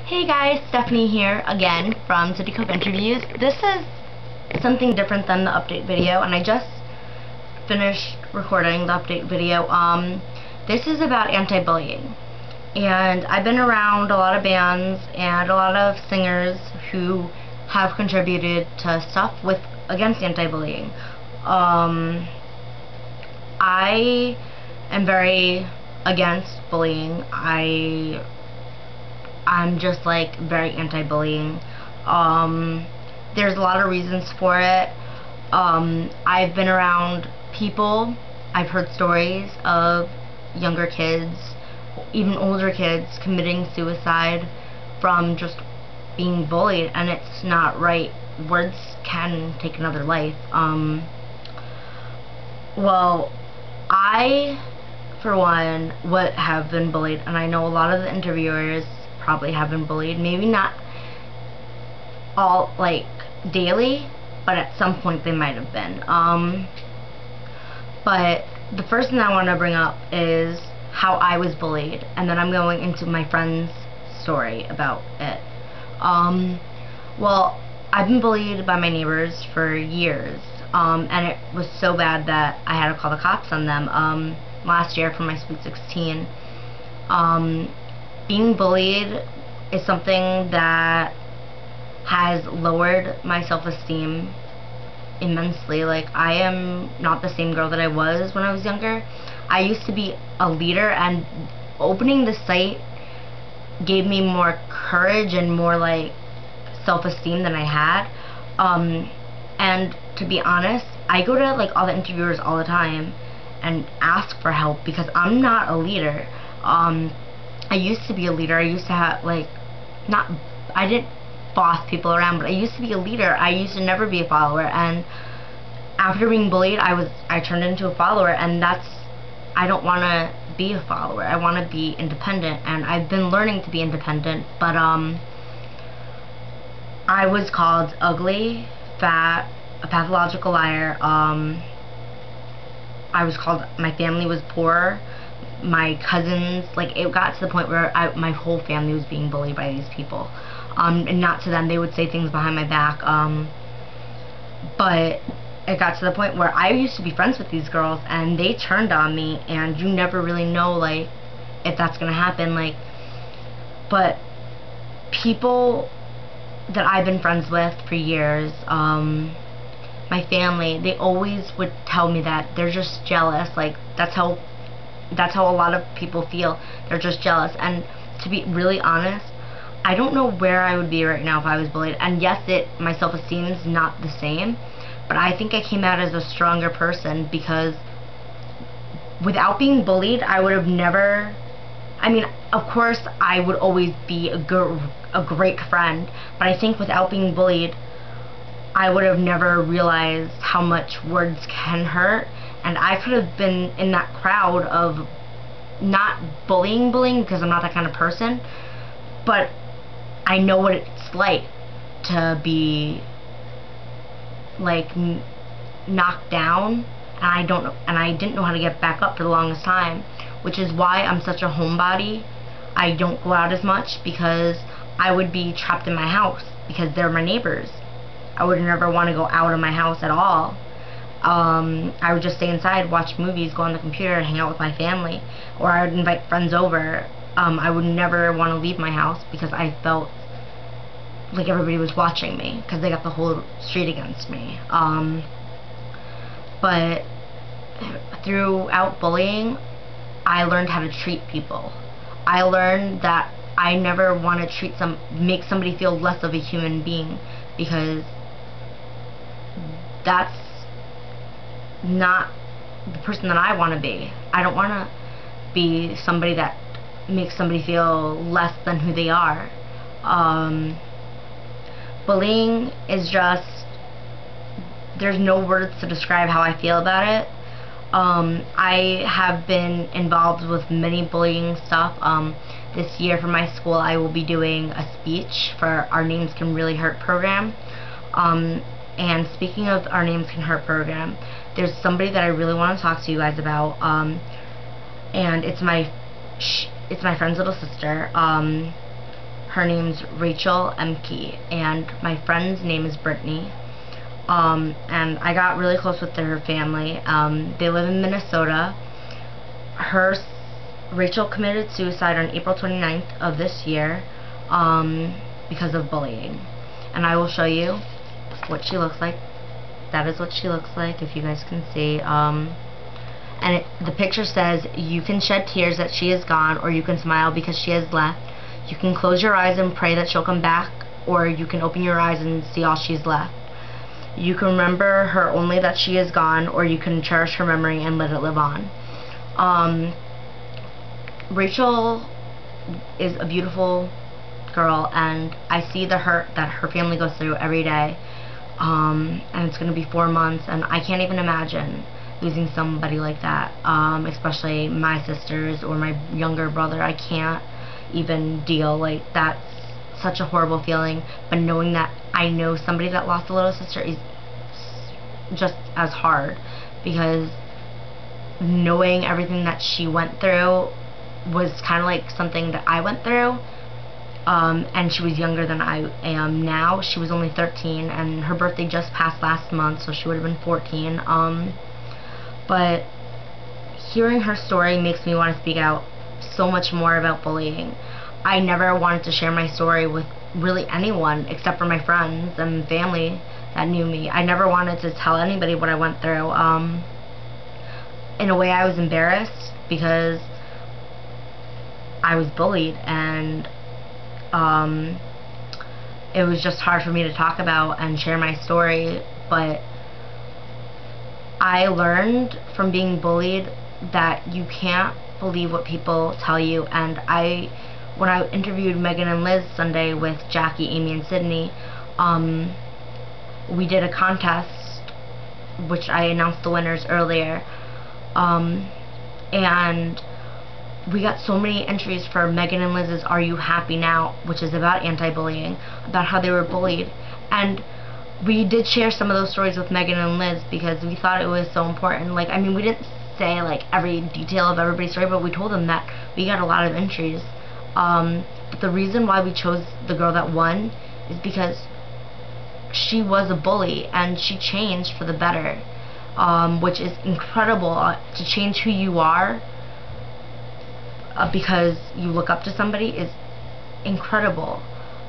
Hey guys, Stephanie here again from City Cove Interviews. This is something different than the update video, and I just finished recording the update video. This is about anti-bullying, and I've been around a lot of bands and a lot of singers who have contributed to stuff against anti-bullying. I am very against bullying. I'm just like very anti-bullying. There's a lot of reasons for it. I've been around people, I've heard stories of younger kids, even older kids, committing suicide from just being bullied, and it's not right. Words can take another life. Well, I, for one, would have been bullied, and I know a lot of the interviewers probably have been bullied. Maybe not all, like, daily, but at some point they might have been. But the first thing I want to bring up is how I was bullied, and then I'm going into my friend's story about it. Well, I've been bullied by my neighbors for years, and it was so bad that I had to call the cops on them last year for my Sweet 16. Being bullied is something that has lowered my self-esteem immensely. Like, I am not the same girl that I was when I was younger. I used to be a leader, and opening the site gave me more courage and more, like, self-esteem than I had. And to be honest, I go to, like, all the interviewers all the time and ask for help because I'm not a leader. I used to be a leader. I used to have, like, I didn't boss people around, but I used to be a leader. I used to never be a follower, and after being bullied, I turned into a follower, and I don't want to be a follower. I want to be independent, and I've been learning to be independent, but I was called ugly, fat, a pathological liar. I was called, my family was poor. My cousins, like, it got to the point where my whole family was being bullied by these people. And not to them, they would say things behind my back. But it got to the point where I used to be friends with these girls, and they turned on me, and you never really know, like, if that's gonna happen, like, but people that I've been friends with for years, my family, they always would tell me that they're just jealous. Like, that's how a lot of people feel. They're just jealous. And to be really honest, I don't know where I would be right now if I was bullied. And yes, my self-esteem is not the same, but I think I came out as a stronger person, because without being bullied, I would have never, I mean, of course I would always be a great friend, but I think without being bullied, I would have never realized how much words can hurt. And I could have been in that crowd of not bullying because I'm not that kind of person, but I know what it's like to be, like, knocked down, and I didn't know how to get back up for the longest time, which is why I'm such a homebody. I don't go out as much because I would be trapped in my house because they're my neighbors. I would never want to go out of my house at all. I would just stay inside, watch movies, go on the computer, hang out with my family, or I would invite friends over. I would never want to leave my house because I felt like everybody was watching me because they got the whole street against me. But throughout bullying, I learned how to treat people. I learned that I never want to make somebody feel less of a human being, because that's not the person that I want to be. I don't want to be somebody that makes somebody feel less than who they are. Bullying is just, there's no words to describe how I feel about it. I have been involved with many bullying stuff. This year for my school, I will be doing a speech for Our Names Can Really Hurt program. And speaking of Our Names Can Hurt program, there's somebody that I really want to talk to you guys about, and it's my friend's little sister. Her name's Rachel Emke, and my friend's name is Brittany. And I got really close with her family. They live in Minnesota. Rachel committed suicide on April 29th of this year because of bullying. And I will show you what she looks like. That is what she looks like, if you guys can see. And the picture says, "You can shed tears that she is gone, or you can smile because she has left. You can close your eyes and pray that she'll come back, or you can open your eyes and see all she's left. You can remember her only that she is gone, or you can cherish her memory and let it live on." Rachel is a beautiful girl, and I see the hurt that her family goes through every day. And it's going to be 4 months, and I can't even imagine losing somebody like that, especially my sisters or my younger brother. I can't even deal. Like, that's such a horrible feeling, but knowing that I know somebody that lost a little sister is just as hard, because knowing everything that she went through was kind of like something that I went through. And she was younger than I am now. She was only 13, and her birthday just passed last month, so she would have been 14. But hearing her story makes me want to speak out so much more about bullying. I never wanted to share my story with really anyone except for my friends and family that knew me. I never wanted to tell anybody what I went through. In a way, I was embarrassed because I was bullied, and it was just hard for me to talk about and share my story. But I learned from being bullied that you can't believe what people tell you. And when I interviewed Megan and Liz Sunday with Jackie, Amy, and Sydney, we did a contest, which I announced the winners earlier, and we got so many entries for Megan and Liz's Are You Happy Now, which is about anti-bullying, about how they were bullied. And we did share some of those stories with Megan and Liz because we thought it was so important. Like, I mean, we didn't say like every detail of everybody's story, but we told them that we got a lot of entries. But the reason why we chose the girl that won is because she was a bully and she changed for the better, which is incredible. To change who you are because you look up to somebody is incredible.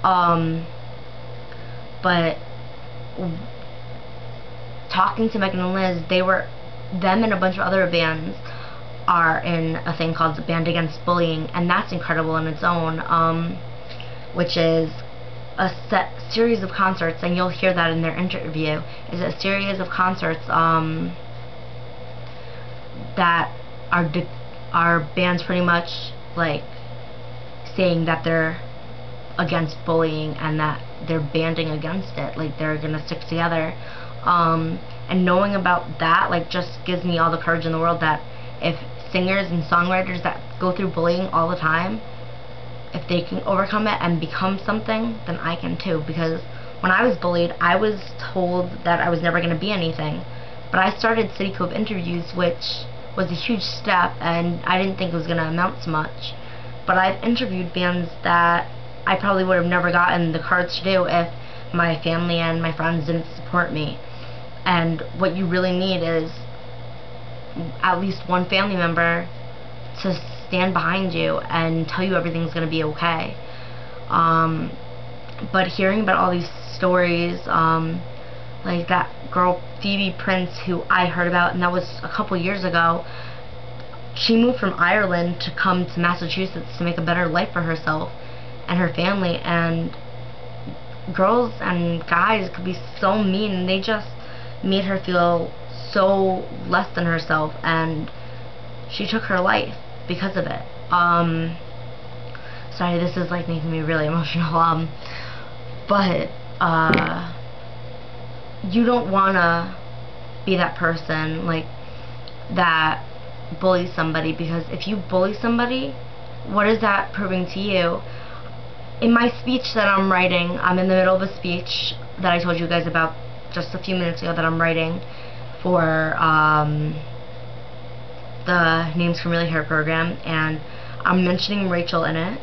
But talking to Megan and Liz, them and a bunch of other bands are in a thing called the Band Against Bullying, and that's incredible in its own, which is a series of concerts, and you'll hear that in their interview, is a series of concerts that are bands pretty much like saying that they're against bullying and that they're banding against it, like they're gonna stick together. And knowing about that, like, just gives me all the courage in the world that if singers and songwriters that go through bullying all the time, if they can overcome it and become something, then I can too. Because when I was bullied, I was told that I was never going to be anything. But I started City Cove Interviews, which was a huge step, and I didn't think it was going to amount to much. But I've interviewed bands that I probably would have never gotten the courage to do if my family and my friends didn't support me. And what you really need is at least one family member to stand behind you and tell you everything's going to be okay. But hearing about all these stories, like that girl Phoebe Prince, who I heard about, and that was a couple years ago, she moved from Ireland to come to Massachusetts to make a better life for herself and her family. And girls and guys could be so mean, and they just made her feel so less than herself, and she took her life because of it. Sorry, this is like making me really emotional. But you don't wanna be that person like that bullies somebody, because if you bully somebody, what is that proving to you? In my speech that I'm writing, I'm in the middle of a speech that I told you guys about just a few minutes ago that I'm writing for the Names Can Really Hurt program, and I'm mentioning Rachel in it.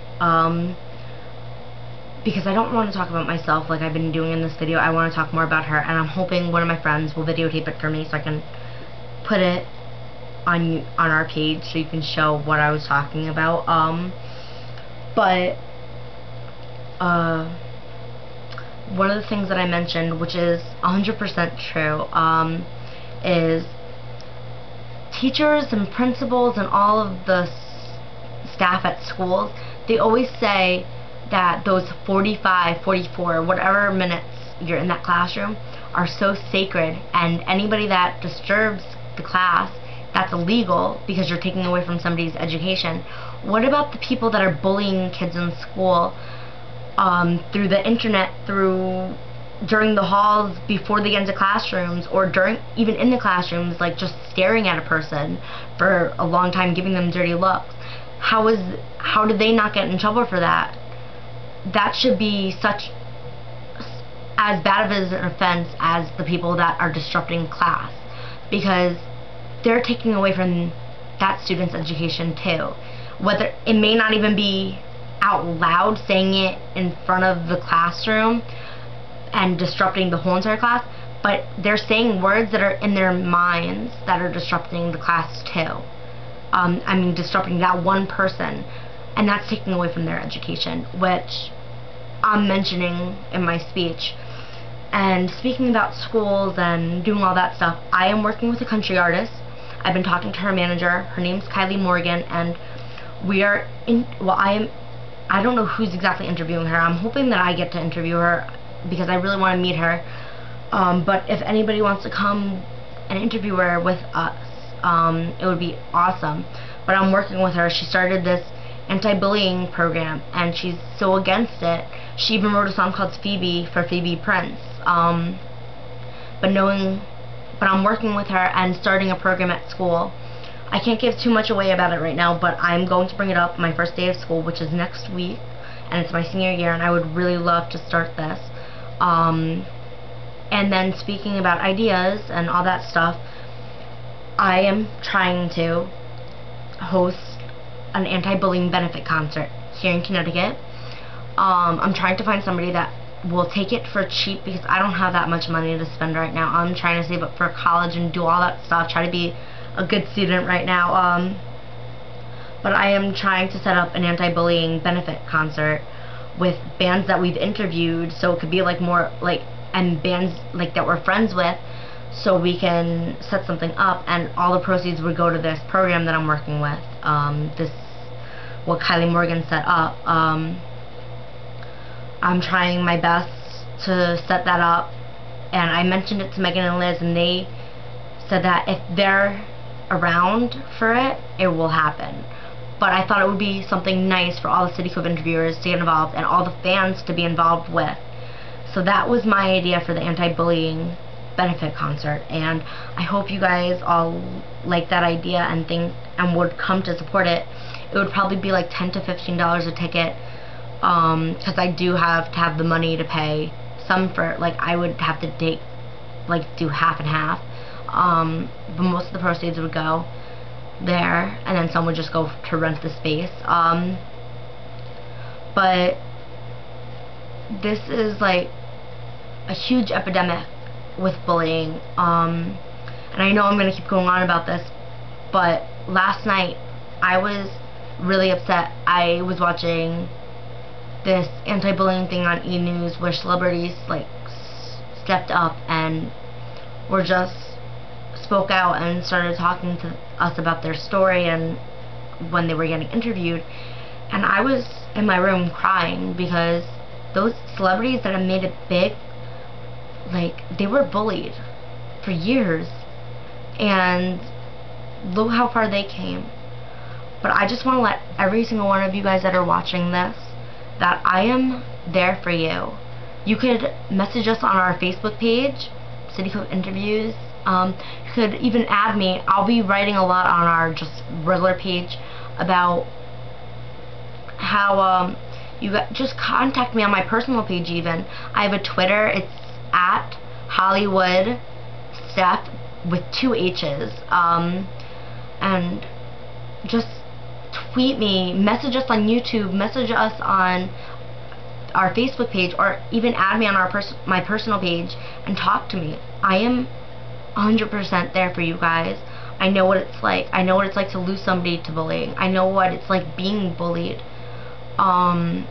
because I don't want to talk about myself like I've been doing in this video. I want to talk more about her, and I'm hoping one of my friends will videotape it for me so I can put it on our page so you can show what I was talking about. But one of the things that I mentioned, which is 100% true, is teachers and principals and all of the staff at schools, they always say that those 45, 44, whatever minutes you're in that classroom are so sacred, and anybody that disturbs the class, that's illegal because you're taking away from somebody's education. What about the people that are bullying kids in school through the internet, during the halls before they get into classrooms, or even in the classrooms, like just staring at a person for a long time, giving them dirty looks? How did they not get in trouble for that? That should be as bad of an offense as the people that are disrupting class, because they're taking away from that student's education too. Whether it may not even be out loud saying it in front of the classroom and disrupting the whole entire class, but they're saying words that are in their minds that are disrupting the class too. I mean, disrupting that one person, and that's taking away from their education, which I'm mentioning in my speech. And speaking about schools and doing all that stuff, I am working with a country artist. I've been talking to her manager. Her name's Kylie Morgan, and we are I don't know who's exactly interviewing her. I'm hoping that I get to interview her because I really want to meet her. But if anybody wants to come and interview her with us, it would be awesome. But I'm working with her. She started this anti-bullying program, and she's so against it. She even wrote a song called Phoebe for Phoebe Prince. But I'm working with her and starting a program at school. I can't give too much away about it right now, but I'm going to bring it up my first day of school, which is next week, and it's my senior year, and I would really love to start this. And then speaking about ideas and all that stuff, I am trying to host an anti-bullying benefit concert here in Connecticut. I'm trying to find somebody that will take it for cheap because I don't have that much money to spend right now. I'm trying to save up for college and do all that stuff, try to be a good student right now. But I am trying to set up an anti-bullying benefit concert with bands that we've interviewed, so it could be like more like, and bands like that we're friends with, so we can set something up, and all the proceeds would go to this program that I'm working with. What Kylie Morgan set up. I'm trying my best to set that up, and I mentioned it to Megan and Liz, and they said that if they're around for it, it will happen. But I thought it would be something nice for all the City Cove interviewers to get involved and all the fans to be involved with. So that was my idea for the anti-bullying benefit concert, and I hope you guys all like that idea and would come to support it. It would probably be like $10 to $15 a ticket, because I do have to have the money to pay some for, like, I would have to do half and half, but most of the proceeds would go there, and then some would just go to rent the space. But this is like a huge epidemic with bullying, and I know I'm going to keep going on about this, but last night I was really upset. I was watching this anti-bullying thing on E! News where celebrities like stepped up and spoke out and started talking to us about their story and when they were getting interviewed, and I was in my room crying because those celebrities that have made it big, like, they were bullied for years, and look how far they came. But I just want to let every single one of you guys that are watching this that I am there for you. You could message us on our Facebook page, City Cove Interviews. You could even add me. I'll be writing a lot on our just regular page about how you just contact me on my personal page even. I have a Twitter. It's at Hollywood Steph with 2 H's. And just tweet me, message us on YouTube, message us on our Facebook page, or even add me on my personal page and talk to me. I am 100% there for you guys. I know what it's like. I know what it's like to lose somebody to bullying. I know what it's like being bullied. And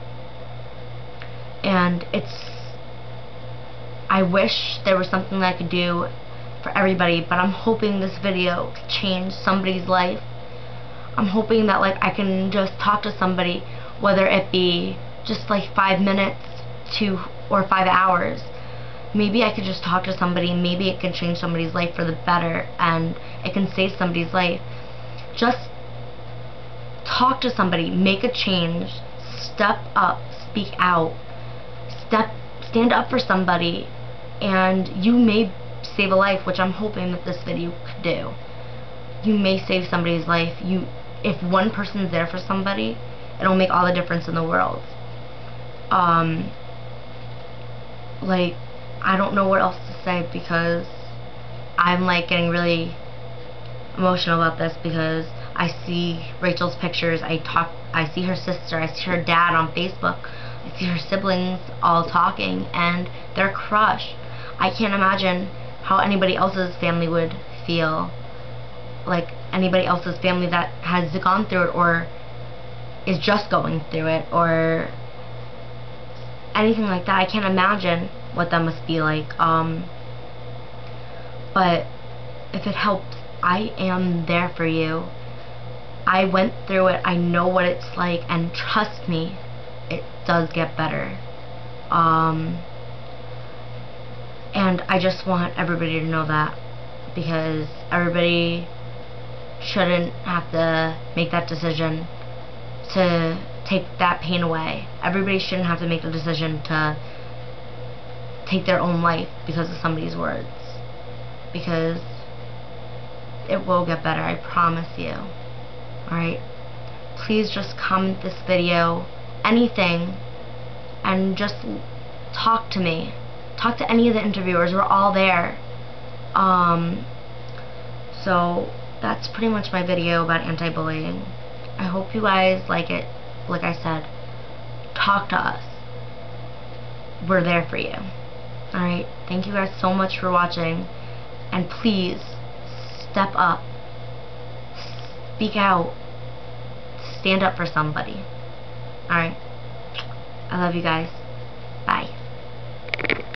I wish there was something that I could do for everybody, but I'm hoping this video could change somebody's life. I'm hoping that like I can just talk to somebody, whether it be just like 5 minutes or 5 hours. Maybe I could just talk to somebody, and maybe it can change somebody's life for the better, and it can save somebody's life. Just talk to somebody, make a change, step up, speak out, stand up for somebody, and you may save a life, which I'm hoping that this video could do. You may save somebody's life. If one person's there for somebody, it'll make all the difference in the world. Like, I don't know what else to say, because I'm like getting really emotional about this, because I see Rachel's pictures, I see her sister, I see her dad on Facebook, I see her siblings all talking, and they're crushed. I can't imagine how anybody else's family would feel, like anybody else's family that has gone through it or is just going through it or anything like that. I can't imagine what that must be like. But if it helps, I am there for you. I went through it. I know what it's like, and trust me, it does get better. And I just want everybody to know that, because everybody shouldn't have to make that decision to take that pain away. Everybody shouldn't have to make the decision to take their own life because of somebody's words, because it will get better, I promise you. Alright? Please just comment this video, anything, and just talk to me. Talk to any of the interviewers. We're all there. So that's pretty much my video about anti-bullying. I hope you guys like it. Like I said, talk to us. We're there for you. Alright? Thank you guys so much for watching. And please, step up. Speak out. Stand up for somebody. Alright? I love you guys. Bye.